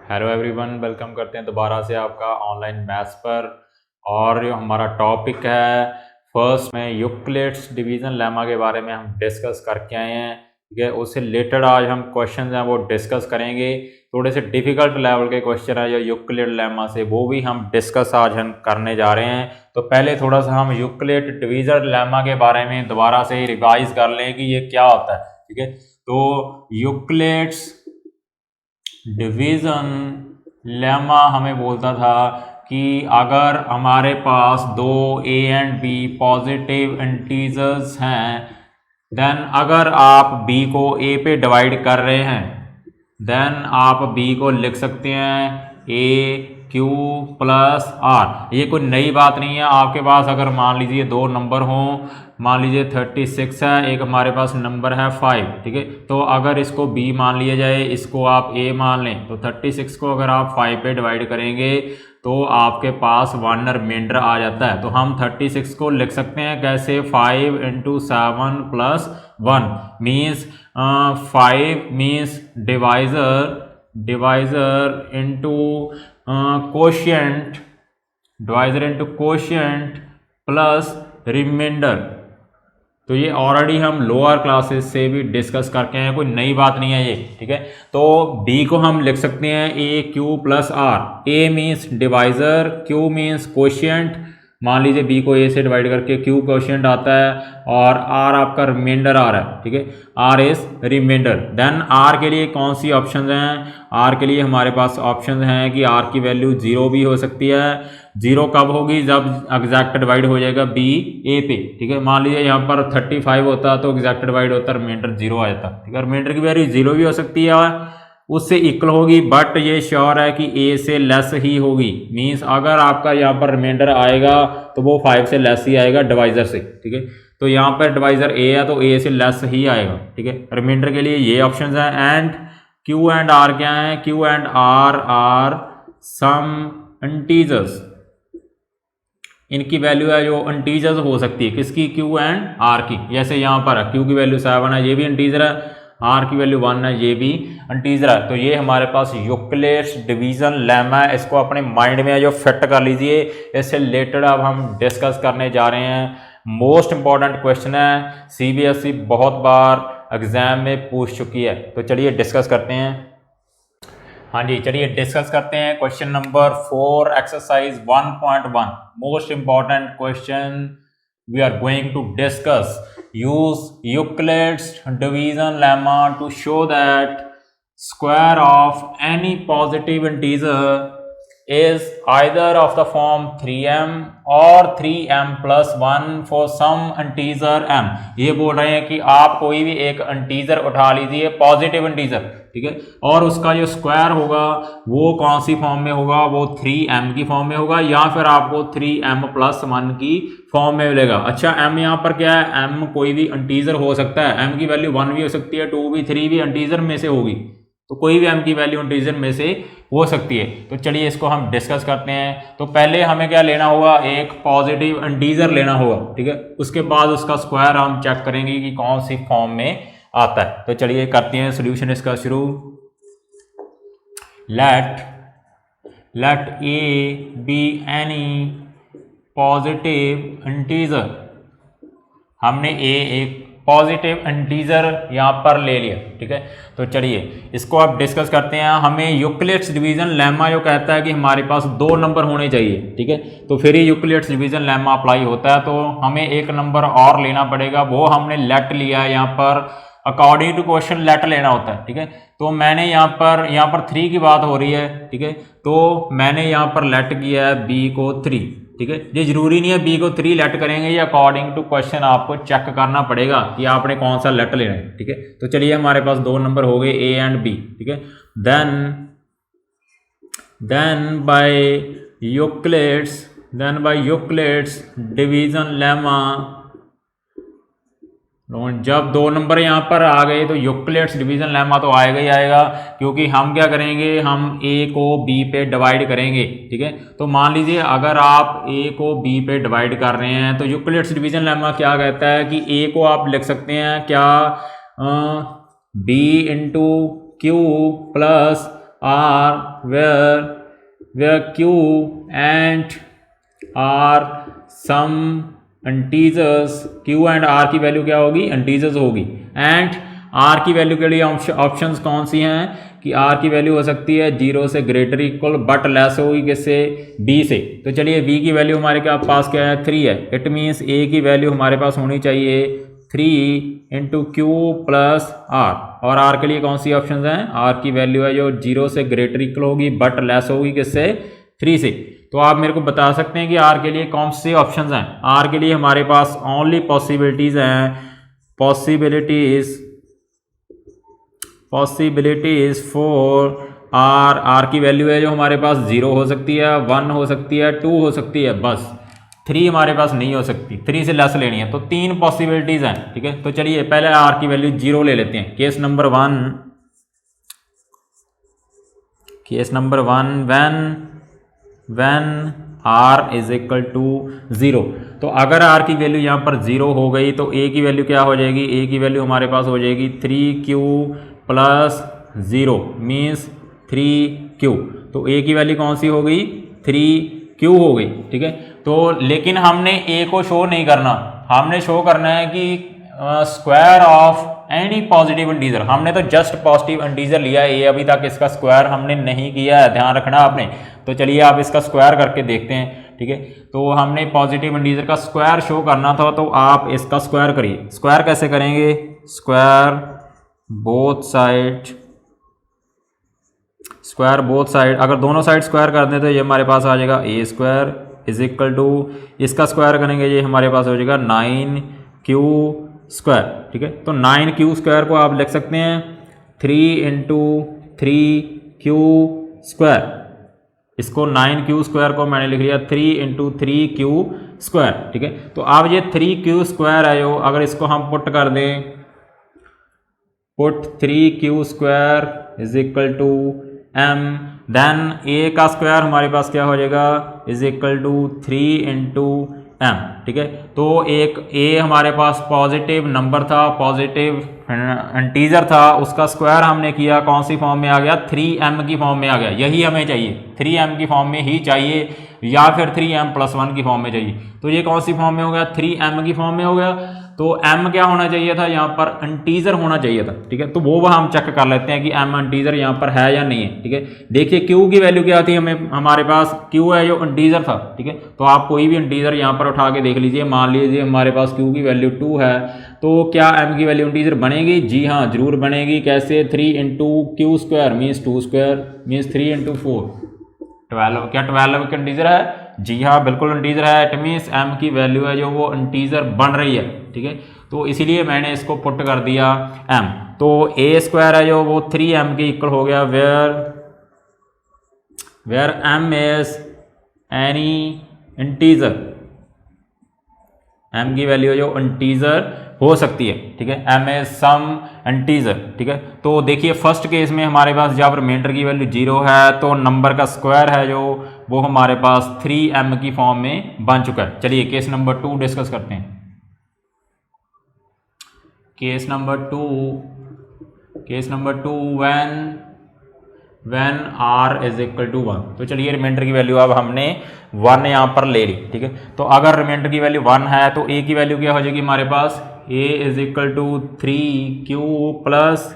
Hello everyone, welcome करते हैं दोबारा से आपका ऑनलाइन मैथ्स पर। और जो हमारा टॉपिक है फर्स्ट में यूक्लिड्स डिवीज़न लेमा के बारे में हम डिस्कस करके आए हैं। ठीक है, उससे रिलेटेड आज हम क्वेश्चन हैं वो डिस्कस करेंगे। थोड़े से डिफ़िकल्ट लेवल के क्वेश्चन है जो यूक्लिड लेमा से, वो भी हम डिस्कस आज हम करने जा रहे हैं। तो पहले थोड़ा सा हम यूक्लिड डिवीज़न लेमा के बारे में दोबारा से रिवाइज कर लें कि ये क्या होता है। ठीक है, तो यूक्लिड्स डिवीज़न लेमा हमें बोलता था कि अगर हमारे पास दो A and B positive integers हैं, देन अगर आप बी को ए पे डिवाइड कर रहे हैं, देन आप बी को लिख सकते हैं ए क्यू प्लस आर। ये कोई नई बात नहीं है। आपके पास अगर मान लीजिए दो नंबर हों, मान लीजिए 36 है, एक हमारे पास नंबर है 5। ठीक है, तो अगर इसको b मान लिया जाए, इसको आप a मान लें, तो 36 को अगर आप 5 पे डिवाइड करेंगे तो आपके पास 1 रिमाइंडर आ जाता है। तो हम 36 को लिख सकते हैं कैसे, 5 × 7 + 1 means 5 means divisor into quotient, divisor into quotient plus remainder. तो ये ऑलरेडी हम लोअर क्लासेस से भी डिस्कस करके हैं, कोई नई बात नहीं है ये। ठीक है, तो b को हम लिख सकते हैं a q plus r. A means divisor, q means quotient. मान लीजिए b को a से डिवाइड करके q कोशिएंट आता है और r आपका रिमाइंडर आ रहा है। ठीक है, r is remainder. Then r के लिए कौन सी ऑप्शन हैं? r के लिए हमारे पास ऑप्शन हैं कि r की वैल्यू 0 भी हो सकती है। 0 कब होगी? जब एग्जैक्ट डिवाइड हो जाएगा b a पे। ठीक है, मान लीजिए यहाँ पर 35 होता तो एग्जैक्ट डिवाइड होता, रिमाइंडर 0 आ जाता। ठीक है, रिमाइंडर की वैल्यू 0 भी हो सकती है, उससे इक्वल होगी, बट ये श्योर है कि a से लेस ही होगी। मीन्स अगर आपका यहाँ पर रिमाइंडर आएगा तो वो 5 से लेस ही आएगा डिवाइज़र से। ठीक है, तो यहाँ पर डिवाइज़र a है तो a से लेस ही आएगा। ठीक है, रिमाइंडर के लिए ये ऑप्शन है। एंड q एंड r क्या है? q and r are some integers. इनकी वैल्यू है जो इंटीजर्स हो सकती है, किसकी? q एंड r की। जैसे यहाँ पर q की वैल्यू 7 है, ये भी इंटीजर है। r की वैल्यू 1 है, ये भी इंटीजर है। तो ये हमारे पास यूक्लिड्स डिवीज़न लेमा है। इसको अपने माइंड में जो फिट कर लीजिए। इससे रिलेटेड अब हम डिस्कस करने जा रहे हैं। मोस्ट इंपॉर्टेंट क्वेश्चन है, CBSE बहुत बार एग्जाम में पूछ चुकी है। तो चलिए डिस्कस करते हैं। हाँ जी, चलिए डिस्कस करते हैं। Question number 4 exercise 1.1 most important question we are going to discuss. Use Euclid's division lemma to show that square of any positive integer is either of the form 3m or 3m plus 1 for some integer m। ये बोल रहे हैं कि आप कोई भी एक integer उठा लीजिए, पॉजिटिव इंटीजर। ठीक है, और उसका जो स्क्वायर होगा वो कौन सी फॉर्म में होगा? वो 3m की फॉर्म में होगा, या फिर आपको 3m plus 1 की फॉर्म में मिलेगा। अच्छा, m यहाँ पर क्या है? m कोई भी इंटीजर हो सकता है। m की वैल्यू 1 भी हो सकती है, 2 भी, 3 भी इंटीजर में से होगी। तो कोई भी m की वैल्यू इंटीजर में से हो सकती है। तो चलिए इसको हम डिस्कस करते हैं। तो पहले हमें क्या लेना होगा? एक पॉजिटिव इंटीजर लेना होगा। ठीक है, उसके बाद उसका स्क्वायर हम चेक करेंगे कि कौन सी फॉर्म में आता है। तो चलिए करते हैं सोल्यूशन इसका शुरू। Let a be any positive integer. हमने a एक पॉजिटिव इंटीजर यहाँ पर ले लिया। ठीक है, तो चलिए इसको अब डिस्कस करते हैं। हमें यूक्लिड्स डिवीजन लेमा जो कहता है कि हमारे पास दो नंबर होने चाहिए। ठीक है, तो फिर ही यूक्लिड्स डिवीजन लेमा अप्लाई होता है। तो हमें एक नंबर और लेना पड़ेगा, वो हमने लेट लिया है। यहाँ पर अकॉर्डिंग टू क्वेश्चन लेट लेना होता है। ठीक है, तो मैंने यहाँ पर 3 की बात हो रही है। ठीक है, तो मैंने यहाँ पर लेट किया है b को 3। ठीक है, ये जरूरी नहीं है b को 3 लेट करेंगे, ये अकॉर्डिंग टू क्वेश्चन आपको चेक करना पड़ेगा कि आपने कौन सा लेट लेना है। ठीक है, तो चलिए हमारे पास दो नंबर हो गए a एंड b। ठीक है, then by Euclid's division lemma, जब दो नंबर यहाँ पर आ गए तो यूक्लिड्स डिवीजन लेमा तो आएगा ही आएगा, क्योंकि हम क्या करेंगे? हम a को b पे डिवाइड करेंगे। ठीक है, तो मान लीजिए अगर आप a को b पे डिवाइड कर रहे हैं तो यूक्लिड्स डिवीजन लेमा क्या कहता है कि a को आप लिख सकते हैं क्या? b into q plus r where q and r some integers, q and r की वैल्यू क्या होगी, इंटीजर्स होगी। एंड आर की वैल्यू के लिए ऑप्शंस कौन सी हैं कि आर की वैल्यू हो सकती है 0 से ग्रेटर इक्वल बट लेस होगी किससे, बी से। तो चलिए बी की वैल्यू हमारे पास क्या है, 3 है। इट मीन्स ए की वैल्यू हमारे पास होनी चाहिए 3 इंटू क्यू प्लस आर। और आर के लिए कौन सी ऑप्शन हैं, आर की वैल्यू है जो 0 से ग्रेटर इक्वल होगी बट लेस होगी किससे, 3 से। तो आप मेरे को बता सकते हैं कि आर के लिए कौन से ऑप्शंस हैं। आर के लिए हमारे पास ओनली पॉसिबिलिटीज हैं, पॉसिबिलिटीज फॉर आर की वैल्यू है जो हमारे पास 0 हो सकती है, 1 हो सकती है, 2 हो सकती है, बस 3 हमारे पास नहीं हो सकती, 3 से लेस लेनी है। तो 3 पॉसिबिलिटीज हैं, ठीक है। तो चलिए पहले आर की वैल्यू 0 ले लेते हैं। Case number one when r is equal to 0। तो अगर आर की वैल्यू यहाँ पर 0 हो गई तो ए की वैल्यू क्या हो जाएगी, ए की वैल्यू हमारे पास हो जाएगी 3q प्लस 0 मीन्स 3q। तो ए की वैल्यू कौन सी हो गई, 3q हो गई, ठीक है। तो लेकिन हमने ए को शो नहीं करना, हमने शो करना है कि square of any positive integer. हमने तो जस्ट पॉजिटिव इंटीजर लिया है, ये अभी तक इसका स्क्वायर हमने नहीं किया है, ध्यान रखना आपने। तो चलिए आप इसका स्क्वायर करके देखते हैं, ठीक है। तो हमने पॉजिटिव इंटीजर का स्क्वायर शो करना था, तो आप इसका स्क्वायर करिए। स्क्वायर कैसे करेंगे, स्क्वायर बोथ साइड, अगर दोनों साइड स्क्वायर कर दें तो ये हमारे पास आ जाएगा ए स्क्वायर इज इक्वल टू, इसका स्क्वायर करेंगे ये हमारे पास हो जाएगा 9q स्क्वायर, ठीक है। तो 9q स्क्वायर को आप लिख सकते हैं 3 इंटू 3q स्क्वायर। इसको 9q स्क्वायर को मैंने लिख लिया 3 इंटू 3q स्क्वायर, ठीक है। तो अब ये 3q स्क्वायर है जो, अगर इसको हम पुट कर दें, put 3q square is equal to m, then a का स्क्वायर हमारे पास क्या हो जाएगा, is equal to 3 into m, ठीक है। तो एक a हमारे पास पॉजिटिव नंबर था, पॉजिटिव इंटीजर था, उसका स्क्वायर हमने किया, कौन सी फॉर्म में आ गया, 3m की फॉर्म में आ गया। यही हमें चाहिए, 3m की फॉर्म में ही चाहिए, या फिर 3m प्लस 1 की फॉर्म में चाहिए। तो ये कौन सी फॉर्म में हो गया, 3m की फॉर्म में हो गया। तो m क्या होना चाहिए था, यहाँ पर इंटीजर होना चाहिए था, ठीक है। तो वो हम चेक कर लेते हैं कि m इंटीजर यहाँ पर है या नहीं है, ठीक है। देखिए q की वैल्यू क्या थी, हमें हमारे पास q है जो इंटीजर था, ठीक है। तो आप कोई भी इंटीजर यहाँ पर उठा के देख लीजिए, मान लीजिए हमारे पास q की वैल्यू 2 है, तो क्या m की वैल्यू इंटीजर बनेगी, जी हाँ जरूर बनेगी। कैसे, 3 into Q square means 2 square means 3 into 4 12। क्या 12 का इंटीजर है, जी हाँ बिल्कुल इंटीजर है। इट मीन्स m की वैल्यू है जो वो इंटीजर बन रही है, ठीक है। तो इसीलिए मैंने इसको पुट कर दिया m। तो a स्क्वायर है जो वो 3m के इक्वल हो गया, where m is any integer, m की वैल्यू जो इंटीजर हो सकती है, ठीक है। m इज सम इंटीजर, ठीक है। तो देखिए फर्स्ट केस में हमारे पास जब रिमाइंडर की वैल्यू 0 है तो नंबर का स्क्वायर है जो वो हमारे पास 3m की फॉर्म में बन चुका है। चलिए केस नंबर 2 डिस्कस करते हैं। Case number two when r is equal to 1। तो चलिए रिमाइंडर की वैल्यू अब हमने 1 यहाँ पर ले ली, ठीक है। तो अगर रिमाइंडर की वैल्यू 1 है तो a की वैल्यू क्या हो जाएगी हमारे पास, a is equal to 3q plus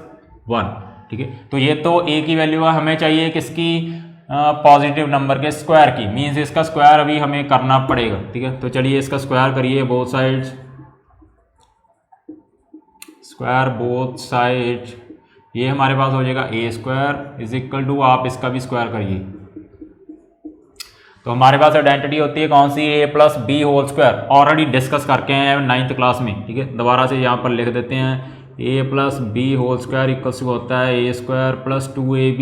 1, ठीक है। तो ये तो a की वैल्यू हमें चाहिए किसकी, पॉजिटिव नंबर के स्क्वायर की, मीन्स इसका स्क्वायर अभी हमें करना पड़ेगा, ठीक है। तो चलिए इसका स्क्वायर करिए, both sides, square both side, ये हमारे पास हो जाएगा a square is equal to, आप इसका भी स्क्वायर करिए। तो हमारे पास आइडेंटिटी होती है कौन सी, a plus b whole square, already discuss करके हैं 9th क्लास में, ठीक है। दोबारा से यहाँ पर लिख देते हैं, a plus b whole square equals होता है a स्क्वायर plus 2ab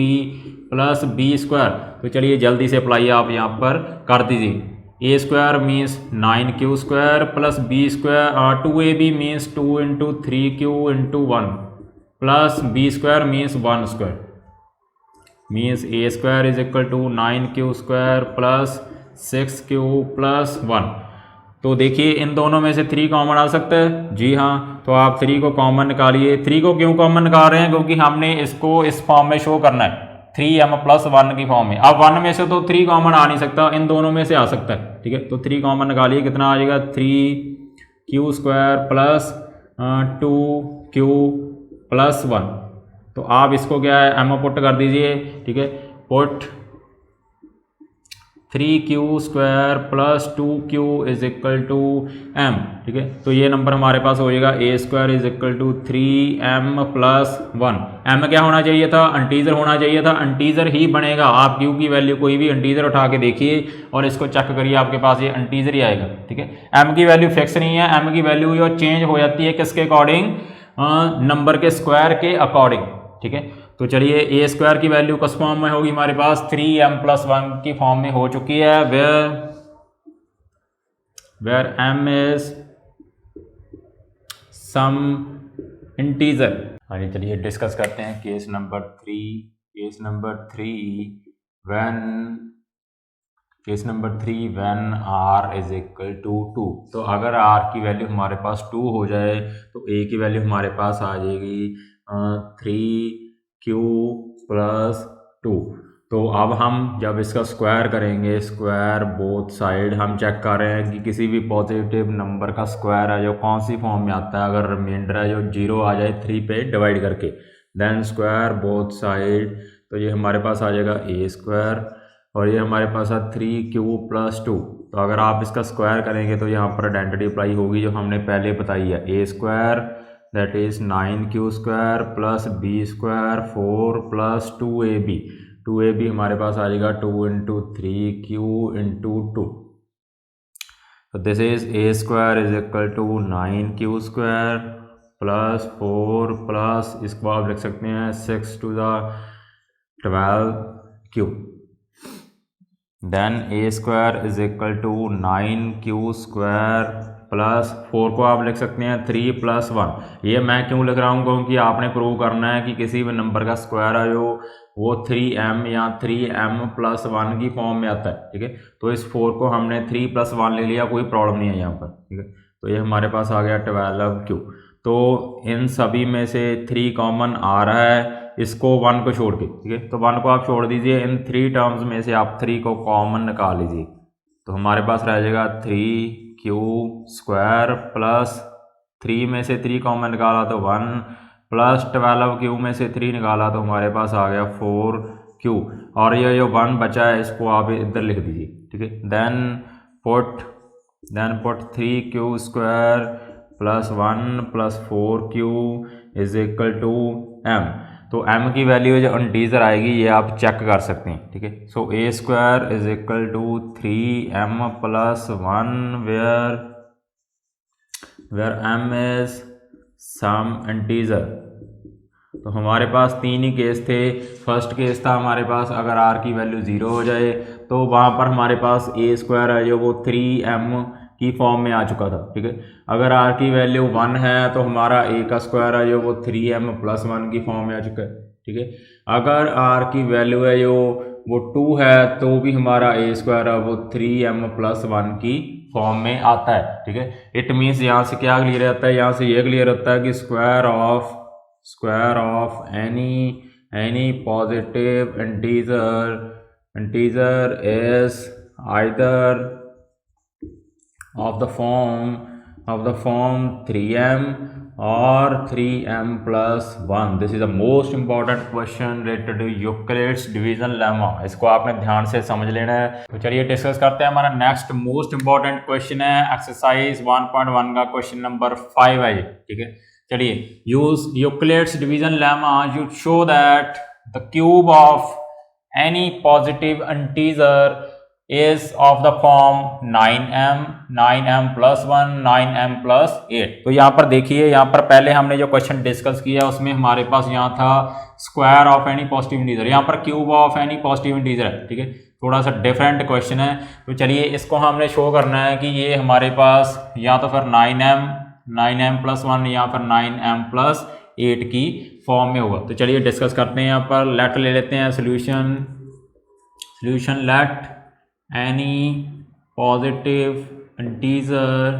plus b square. तो चलिए जल्दी से अप्लाई आप यहाँ पर कर दीजिए। A square means 9q square plus b square, 2ab means 2 into 3q into 1 plus b square means 1 square, means a square is equal to 9q square plus 6q plus 1। तो देखिए इन दोनों में से 3 कॉमन आ सकता है, जी हाँ। तो आप 3 को कॉमन निकालिए। 3 को क्यों कॉमन निकाल रहे हैं, क्योंकि हमने इसको इस फॉर्म में शो करना है। 3m+1 की फॉर्म में। अब 1 में से तो 3 कॉमन आ नहीं सकता, इन दोनों में से आ सकता है, ठीक है। तो 3 कॉमन निकालिए, कितना आ जाएगा 3q² प्लस 2q+1। तो आप इसको क्या है एम पुट कर दीजिए, ठीक है। Put 3q² plus 2q is equal to m, ठीक है। तो ये नंबर हमारे पास हो जाएगा a² is equal to 3m+1। m क्या होना चाहिए था, इंटीजर होना चाहिए था, इंटीजर ही बनेगा। आप q की वैल्यू कोई भी इंटीजर उठा के देखिए और इसको चेक करिए, आपके पास ये इंटीजर ही आएगा, ठीक है। m की वैल्यू फिक्स नहीं है, m की वैल्यू जो चेंज हो जाती है किसके अकॉर्डिंग, नंबर के स्क्वायर के अकॉर्डिंग, ठीक है। तो चलिए a² की वैल्यू किस फॉर्म में होगी हमारे पास, 3m+1 की फॉर्म में हो चुकी है, where m is some integer. हाँ जी, चलिए डिस्कस करते हैं case number 3। Case number 3 when r is equal to 2। तो अगर r की वैल्यू हमारे पास 2 हो जाए तो a की वैल्यू हमारे पास आ जाएगी 3q+2। तो अब हम जब इसका स्क्वायर करेंगे, स्क्वायर बोथ साइड, हम चेक कर रहे हैं कि किसी भी पॉजिटिव नंबर का स्क्वायर है जो कौन सी फॉर्म में आता है। अगर रिमाइंडर है जो 0 आ जाए 3 पे डिवाइड करके, देन स्क्वायर बोथ साइड, तो ये हमारे पास आ जाएगा a² और ये हमारे पास है 3q+2। तो अगर आप इसका स्क्वायर करेंगे तो यहाँ पर आइडेंटिटी अप्लाई होगी जो हमने पहले बताई है, a² that is 9q² plus b² 4 plus 2ab हमारे पास आ जाएगा 2 × 3q × 2। तो this is a² is equal to 9q² plus 4 plus, इसको आप लिख सकते हैं 6 × 12q। Then a² is equal to 9q² plus 4 को आप लिख सकते हैं 3 + 1। ये मैं क्यों लिख रहा हूँ, क्योंकि आपने प्रूव करना है कि किसी भी नंबर का स्क्वायर है जो वो 3m या 3m+1 की फॉर्म में आता है, ठीक है। तो इस 4 को हमने 3 + 1 ले लिया, कोई प्रॉब्लम नहीं है यहाँ पर, ठीक है। तो ये हमारे पास आ गया 12q। तो इन सभी में से 3 कॉमन आ रहा है, इसको 1 को छोड़ के, ठीक है। तो 1 को आप छोड़ दीजिए, इन 3 टर्म्स में से आप 3 को कॉमन निकाल लीजिए। तो हमारे पास रह जाएगा 3q² प्लस 3 में से 3 कॉमन निकाला तो 1 प्लस 12q में से 3 निकाला तो हमारे पास आ गया 4q। और ये जो 1 बचा है इसको आप इधर लिख दीजिए, ठीक है। Then put 3q² plus 1 plus 4q is equal to m। तो m की वैल्यू जो इंटीजर आएगी ये आप चेक कर सकते हैं, ठीक है। So a² is equal to 3m+1 where m is some integer. तो हमारे पास 3 ही केस थे। फर्स्ट केस था हमारे पास अगर r की वैल्यू 0 हो जाए तो वहाँ पर हमारे पास a² है जो वो 3m की फॉर्म में आ चुका था, ठीक है। अगर r की वैल्यू 1 है तो हमारा a का स्क्वायर है जो वो 3m+1 की फॉर्म में आ चुका है, ठीक है। अगर r की वैल्यू है जो वो 2 है तो भी हमारा a² है वो 3m+1 की फॉर्म में आता है, ठीक है। इट मीन्स यहाँ से क्या क्लियर होता है, यहाँ से ये क्लियर होता है कि square of any positive integer is either of the form 3m or 3m+1। This is the most important question related to Euclid's division lemma। इसको आपने ध्यान से समझ लेना है। तो चलिए डिस्कस करते हैं। हमारा नेक्स्ट मोस्ट इंपॉर्टेंट क्वेश्चन है एक्सरसाइज 1.1 का क्वेश्चन नंबर 5 है ये, ठीक है। चलिए, use Euclid's division lemma you show that the cube of any positive integer is of the form 9m, 9m+1, 9m+8। तो यहाँ पर देखिए, यहाँ पर पहले हमने जो क्वेश्चन डिस्कस किया उसमें हमारे पास यहाँ था square of any positive integer, यहाँ पर cube of any positive integer है, ठीक है। थोड़ा सा डिफरेंट क्वेश्चन है। तो चलिए इसको हमने शो करना है कि ये हमारे पास या तो फिर 9m+1 या फिर 9m+8 की फॉर्म में होगा। तो चलिए डिस्कस करते हैं। यहाँ पर लेट ले लेते हैं solution let any positive integer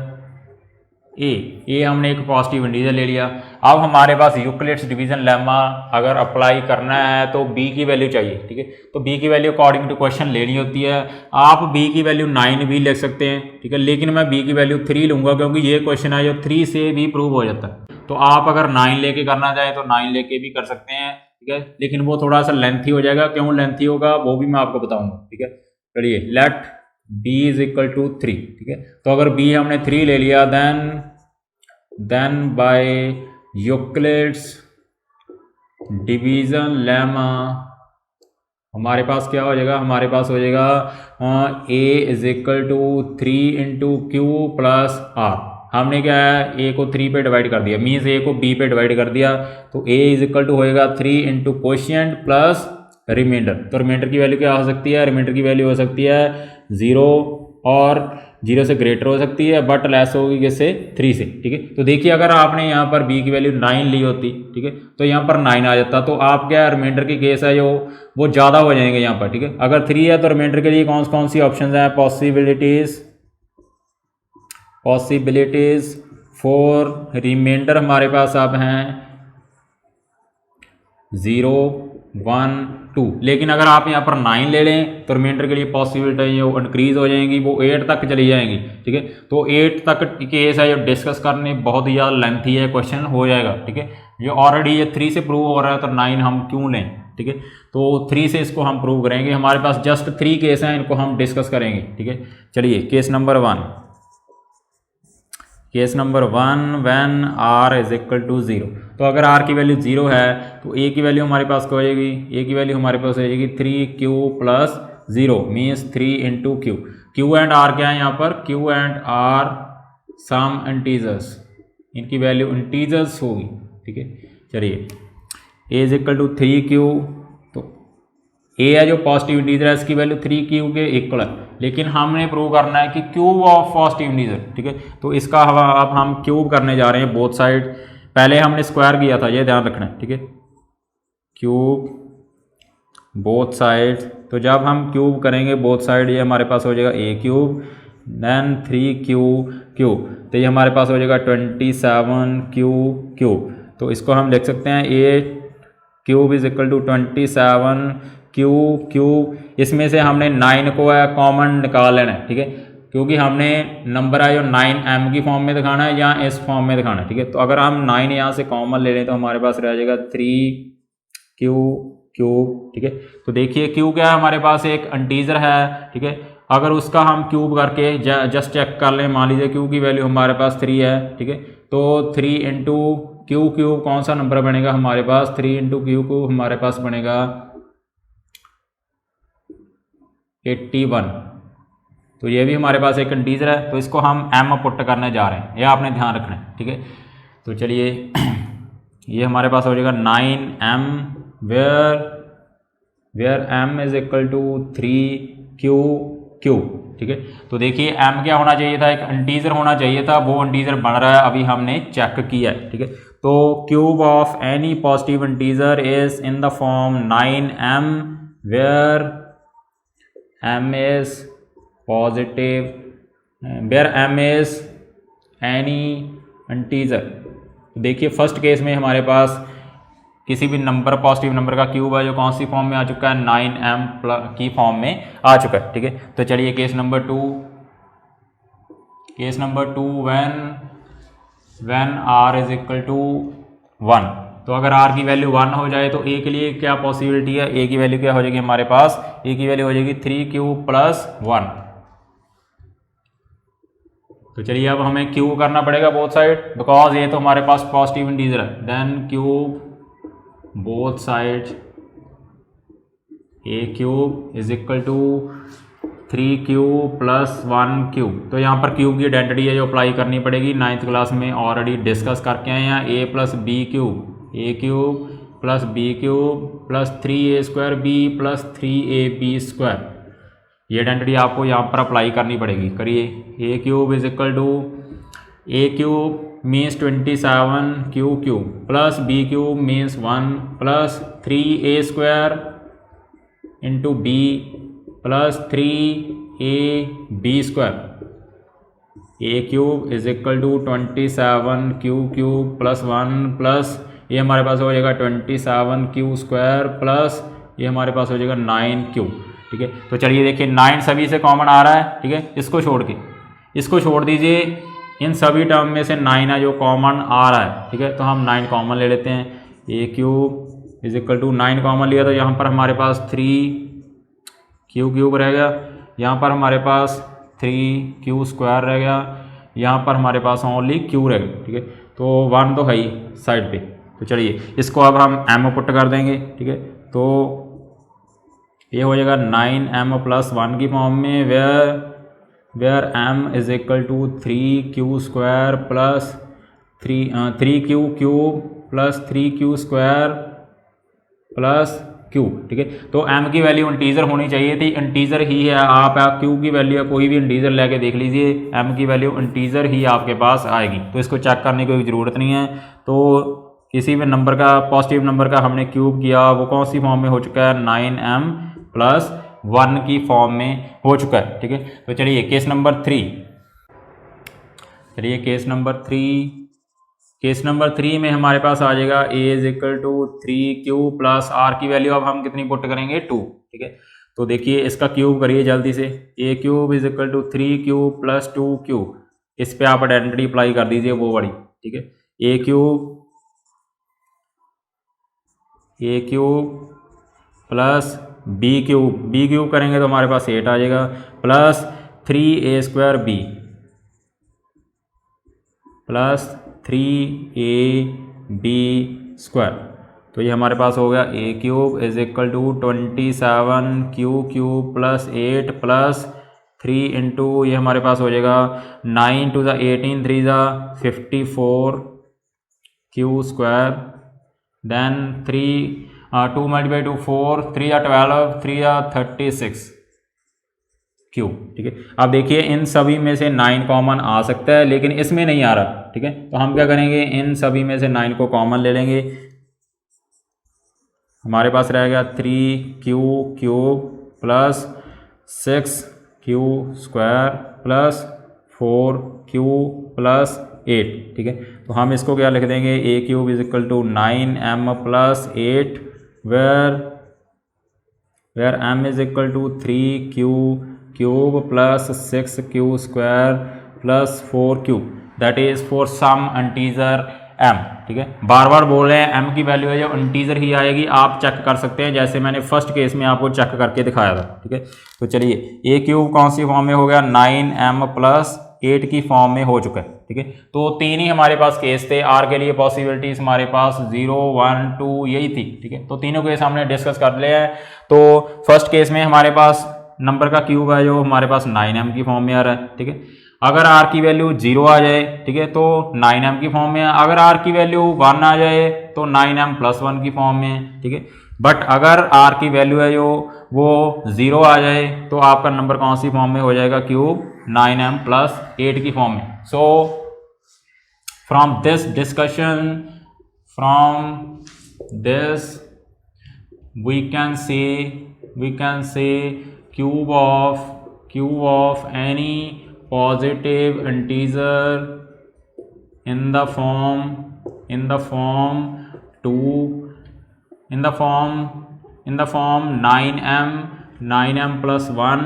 a हमने एक पॉजिटिव इंटीजर ले लिया। अब हमारे पास यूक्लिड्स डिवीजन लेमा अगर अप्लाई करना है तो बी की वैल्यू चाहिए, ठीक है। तो बी की वैल्यू अकॉर्डिंग टू क्वेश्चन लेनी होती है। आप बी की वैल्यू 9 भी ले सकते हैं, ठीक है, लेकिन मैं बी की वैल्यू 3 लूँगा क्योंकि ये क्वेश्चन है जो 3 से भी प्रूव हो जाता है। तो आप अगर 9 लेके करना चाहें तो 9 लेके भी कर सकते हैं, ठीक है, लेकिन वो थोड़ा सा लेंथी हो जाएगा। क्यों लेंथी होगा वो भी मैं आपको बताऊँगा, ठीक है। चलिए let b is equal to 3, ठीक है। तो अगर b हमने 3 ले लिया then by Euclid's division lemma हमारे पास क्या हो जाएगा, हमारे पास हो जाएगा a is equal to 3 into q plus r. हमने क्या है a को 3 पे डिवाइड कर दिया, मीन्स a को b पे डिवाइड कर दिया, तो a इज इक्वल टू होएगा 3 इंटू क्वोशिएंट प्लस रिमाइंडर। तो रिमाइंडर की वैल्यू क्या हो सकती है, रिमाइंडर की वैल्यू हो सकती है 0 और 0 से ग्रेटर हो सकती है, बट लेस होगी किससे, 3 से, ठीक है। तो देखिए अगर आपने यहाँ पर b की वैल्यू 9 ली होती, ठीक है, तो यहाँ पर 9 आ जाता, तो आप क्या रिमाइंडर की केस है जो वो ज़्यादा हो जाएंगे यहाँ पर, ठीक है। अगर 3 है तो रिमाइंडर के लिए कौन सी ऑप्शन है, पॉसिबिलिटीज फॉर रिमाइंडर हमारे पास अब हैं 0, 1, 2। लेकिन अगर आप यहाँ पर 9 ले लें तो रिमाइंडर के लिए पॉसिबिलिटी जो इंक्रीज हो जाएंगी वो 8 तक चली जाएंगी, ठीक है। तो 8 तक केस है जो डिस्कस करने बहुत ही ज़्यादा लेंथी है, क्वेश्चन हो जाएगा, ठीक है। जो ऑलरेडी ये 3 से प्रूव हो रहा है तो 9 हम क्यों लें, ठीक है। तो 3 से इसको हम प्रूव करेंगे, हमारे पास जस्ट 3 केस हैं, इनको हम डिस्कस करेंगे, ठीक है। चलिए case number 1 when r is equal to 0। तो अगर r की वैल्यू 0 है तो a की वैल्यू हमारे पास क्या हो जाएगी, a की वैल्यू हमारे पास हो जाएगी 3q plus 0 means 3 into q. Q and r क्या है यहाँ पर, q and r some integers, इनकी वैल्यू इंटीजर्स होगी, ठीक है। चलिए a is equal to 3q, तो a है जो पॉजिटिव इंटीजर है इसकी वैल्यू 3q के इक्वल है, लेकिन हमने प्रूव करना है कि क्यूब ऑफ पॉजिटिव इंटीजर, ठीक है। तो इसका अब हम क्यूब करने जा रहे हैं बोथ साइड। पहले हमने स्क्वायर किया था, ये ध्यान रखना है, ठीक है, क्यूब बोथ साइड। तो जब हम क्यूब करेंगे बोथ साइड ये हमारे पास हो जाएगा a cube then 3q cube, तो ये हमारे पास हो जाएगा 27q क्यूब। तो इसको हम लिख सकते हैं a cube is equal to 27q cube. इसमें से हमने 9 को है कॉमन निकाल लेना है, ठीक है, क्योंकि हमने नंबर है जो 9m की फॉर्म में दिखाना है या इस फॉर्म में दिखाना है, ठीक है। तो अगर हम 9 यहाँ से कॉमन ले लें तो हमारे पास रह जाएगा 3q क्यूब, ठीक है। तो देखिए क्यू क्या है, हमारे पास एक इंटीजर है, ठीक है। अगर उसका हम क्यूब करके जस्ट चेक कर लें, मान लीजिए क्यू की वैल्यू हमारे पास 3 है, ठीक है। तो 3 इंटू क्यू क्यूब कौन सा नंबर बनेगा हमारे पास, 3 इंटू क्यू क्यूब हमारे पास बनेगा 81। तो ये भी हमारे पास एक इंटीजर है, तो इसको हम m पुट करने जा रहे हैं, ये आपने ध्यान रखना है, ठीक है। तो चलिए ये हमारे पास हो जाएगा 9m where m is equal to 3q cube, ठीक है। तो देखिए m क्या होना चाहिए था, एक इंटीजर होना चाहिए था, वो इंटीजर बन रहा है, अभी हमने चेक किया है, ठीक है। तो cube of any positive integer is in the form 9m where m is positive, where m is any integer। देखिए फर्स्ट केस में हमारे पास किसी भी नंबर पॉजिटिव नंबर का क्यूब है जो कौन सी फॉर्म में आ चुका है, 9m की फॉर्म में आ चुका है, ठीक है। तो चलिए case number 2 when r is equal to 1। तो अगर r की वैल्यू 1 हो जाए तो a के लिए क्या पॉसिबिलिटी है, a की वैल्यू क्या हो जाएगी हमारे पास, a की वैल्यू हो जाएगी 3q प्लस 1। तो चलिए अब हमें क्यूब करना पड़ेगा बोथ साइड, बिकॉज ये तो हमारे पास पॉजिटिव इंटीजर है। Then cube both side a cube is equal to 3q plus 1 cube. तो यहाँ पर क्यूब की आइडेंटिटी है जो अप्लाई करनी पड़ेगी, 9th क्लास में ऑलरेडी डिस्कस करके आए हैं। a plus b cube, a cube plus b cube plus 3a square b plus 3ab square, ये आइडेंटिटी आपको यहाँ पर अप्लाई करनी पड़ेगी। करिए a cube is equal to a cube means 27q cube plus b cube means 1 plus 3a square into b plus 3ab square. A cube is equal to 27 q cube plus 1 plus ये हमारे पास हो जाएगा 27 Q square plus ये हमारे पास हो जाएगा 9 क्यू। ठीक है, तो चलिए देखिए 9 सभी से कॉमन आ रहा है। ठीक है, इसको छोड़ दीजिए, इन सभी टर्म में से 9 है जो कॉमन आ रहा है। ठीक है, तो हम 9 कॉमन ले लेते हैं। A cube is equal to 9 common लिया तो यहाँ पर हमारे पास 3 क्यू क्यूब रह गया, यहाँ पर हमारे पास 3 क्यू स्क्वायर रह गया, यहाँ पर हमारे पास ओनली क्यू रह गया। ठीक है, तो 1 तो है ही साइड पे। तो चलिए इसको अब हम एम पुट कर देंगे। ठीक है, तो ये हो जाएगा 9m प्लस 1 की फॉर्म में, where m is equal to 3 q square plus 3 q cube plus 3 q square plus q. ठीक है, तो m की वैल्यू इंटीजर होनी चाहिए थी, इंटीजर ही है। आप q की वैल्यू कोई भी इंटीजर लेके देख लीजिए, m की वैल्यू इंटीजर ही आपके पास आएगी, तो इसको चेक करने की कोई ज़रूरत नहीं है। तो किसी भी नंबर का, पॉजिटिव नंबर का हमने क्यूब किया, वो कौन सी फॉर्म में हो चुका है, 9m प्लस 1 की फॉर्म में हो चुका है। ठीक है, तो चलिए केस नंबर 3, केस नंबर 3 में हमारे पास आ जाएगा a is equal to 3 q plus r की वैल्यू अब हम कितनी पुट करेंगे, 2। ठीक है, तो देखिए इसका क्यूब करिए जल्दी से। a cube is equal to 3 cube plus 2 cube, इस पे आप आइडेंटिटी अप्लाई कर दीजिए वो वाली। ठीक है, a cube plus b cube करेंगे तो हमारे पास 8 आ जाएगा, plus 3a square b plus 3ab square. तो ये हमारे पास हो गया a cube is equal to 27 q cube plus 8 plus 3 into ये हमारे पास हो जाएगा 9 two the 18 3 the 54 q square, then 2 multiply two 4 3 या 12 3 या 36 क्यूब। ठीक है, अब देखिए इन सभी में से 9 कॉमन आ सकता है लेकिन इसमें नहीं आ रहा। ठीक है, तो हम क्या करेंगे, इन सभी में से 9 को कॉमन ले लेंगे। हमारे पास रहेगा 3 q cube plus 6 q square plus 4 Q plus 8। ठीक है, तो हम इसको क्या लिख देंगे, a cube is equal to 9m plus 8 where m is equal to 3 q cube plus 6 q square plus 4 q, that is for some integer m। ठीक है, बार बार बोल रहे हैं m की वैल्यू है जो इंटीजर ही आएगी, आप चेक कर सकते हैं जैसे मैंने फर्स्ट केस में आपको चेक करके दिखाया था। ठीक है, तो चलिए a क्यूब कौन सी फॉर्म में हो गया, 9m प्लस 8 की फॉर्म में हो चुका है। ठीक है, तो 3 ही हमारे पास केस थे, r के लिए पॉसिबिलिटीज हमारे पास 0 1 2 यही थी। ठीक है, तो तीनों केस हमने डिस्कस कर लिया है। तो फर्स्ट केस में हमारे पास नंबर का क्यूब है जो हमारे पास 9m की फॉर्म में आ रहा है। ठीक है, अगर r की वैल्यू 0 आ जाए, ठीक है, तो 9m की फॉर्म में है। अगर r की वैल्यू 1 आ जाए तो 9m प्लस 1 की फॉर्म में है। ठीक है, बट अगर r की वैल्यू है जो वो 0 आ जाए तो आपका नंबर कौन सी फॉर्म में हो जाएगा, क्यूब 9m प्लस 8 की फॉर्म में। So from this discussion, we can say cube of any positive integer in the form 9m plus 1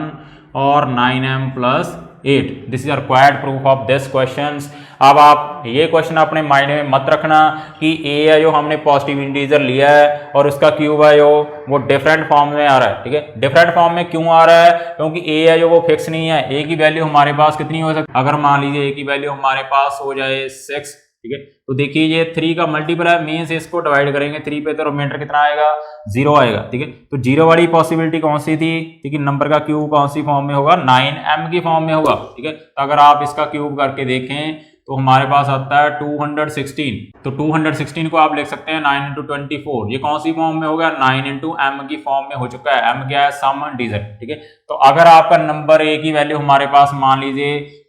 or 9m plus 8। This is required proof of this questions. अब आप ये question अपने mind में मत रखना कि a है जो हमने पॉजिटिव इंटीजर लिया है और उसका क्यूब है जो वो डिफरेंट फॉर्म में आ रहा है। ठीक है, डिफरेंट फॉर्म में क्यों आ रहा है, क्योंकि a है जो वो फिक्स नहीं है। a की वैल्यू हमारे पास कितनी हो सकती है, अगर मान लीजिए a की वैल्यू हमारे पास हो जाए 6। ठीक है, तो देखिए ये 3 का मल्टीपल है, मीन्स इसको डिवाइड करेंगे 3 पे तो रिमाइंडर कितना आएगा, 0 आएगा। ठीक है, तो 0 वाली पॉसिबिलिटी कौन सी थी, ठीक है, नंबर का क्यूब कौन सी फॉर्म में होगा, 9m की फॉर्म में होगा। ठीक है, तो अगर आप इसका क्यूब करके देखें तो हमारे पास आता है 216। तो 216 को आप लिख सकते हैं 9 इंटू 24, ये कौन सी फॉर्म में होगा, 9 इंटू m की फॉर्म में हो चुका है। m क्या है, सम इंटीजर। ठीक है, तो अगर आपका नंबर a की वैल्यू हमारे पास मान लीजिए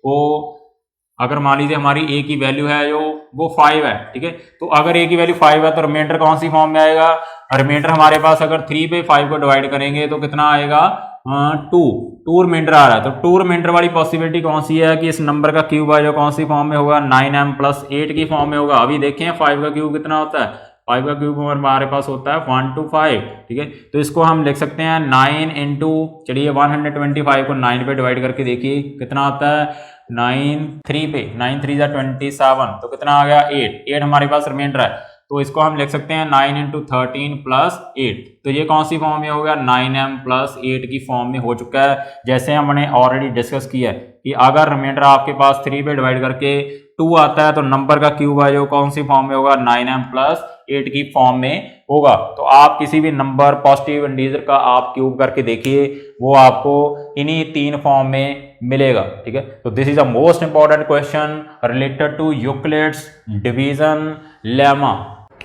हमारी a की वैल्यू है जो वो 5 है। ठीक है, तो अगर a की वैल्यू 5 है तो रिमाइंडर कौन सी फॉर्म में आएगा, रिमाइंडर हमारे पास अगर 3 पे 5 को डिवाइड करेंगे तो कितना आएगा, टू रिमाइंडर आ रहा है, तो टू रिमाइंडर वाली पॉसिबिलिटी कौन सी है कि इस नंबर का क्यूब है जो कौन सी फॉर्म में होगा, 9m + 8 की फॉर्म में होगा। अभी देखें 5 का क्यूब कितना होता है, 5 का क्यूब हमारे पास होता है 125, ठीक है। तो इसको हम लिख सकते हैं 9 इंटू, चलिए 125 को 9 पे डिवाइड करके देखिए कितना आता है, 9 3 पे, 9 3 जा 27, तो कितना आ गया 8 हमारे पास रिमाइंडर है। तो इसको हम लिख सकते हैं 9 इंटू 13 + 8, तो ये कौन सी फॉर्म में हो गया, 9m + 8 की फॉर्म में हो चुका है। जैसे हमने ऑलरेडी डिस्कस किया है कि अगर रिमाइंडर आपके पास 3 पे डिवाइड करके 2 आता है तो नंबर का क्यूब है जो कौन सी फॉर्म में होगा, 9m + 8 की फॉर्म में होगा। तो आप किसी भी नंबर पॉजिटिव इंटीजर का आप क्यूब करके देखिए, वो आपको इन्हीं 3 फॉर्म में मिलेगा, ठीक है। तो this is a most important question related to Euclid's division lemma.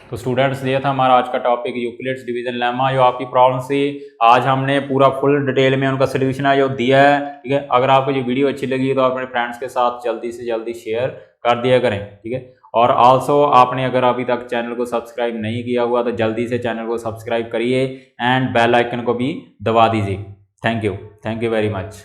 तो स्टूडेंट्स ये था हमारा आज का टॉपिक यूक्लिड्स डिवीजन लेमा। जो आपकी प्रॉब्लम थी आज हमने पूरा फुल डिटेल में उनका सोल्यूशन है जो दिया है, ठीक है। अगर आपको ये वीडियो अच्छी लगी तो अपने फ्रेंड्स के साथ जल्दी से जल्दी शेयर कर दिया करें, ठीक है। और आल्सो आपने अगर अभी तक चैनल को सब्सक्राइब नहीं किया हुआ तो जल्दी से चैनल को सब्सक्राइब करिए एंड बेल आइकन को भी दबा दीजिए। Thank you very much.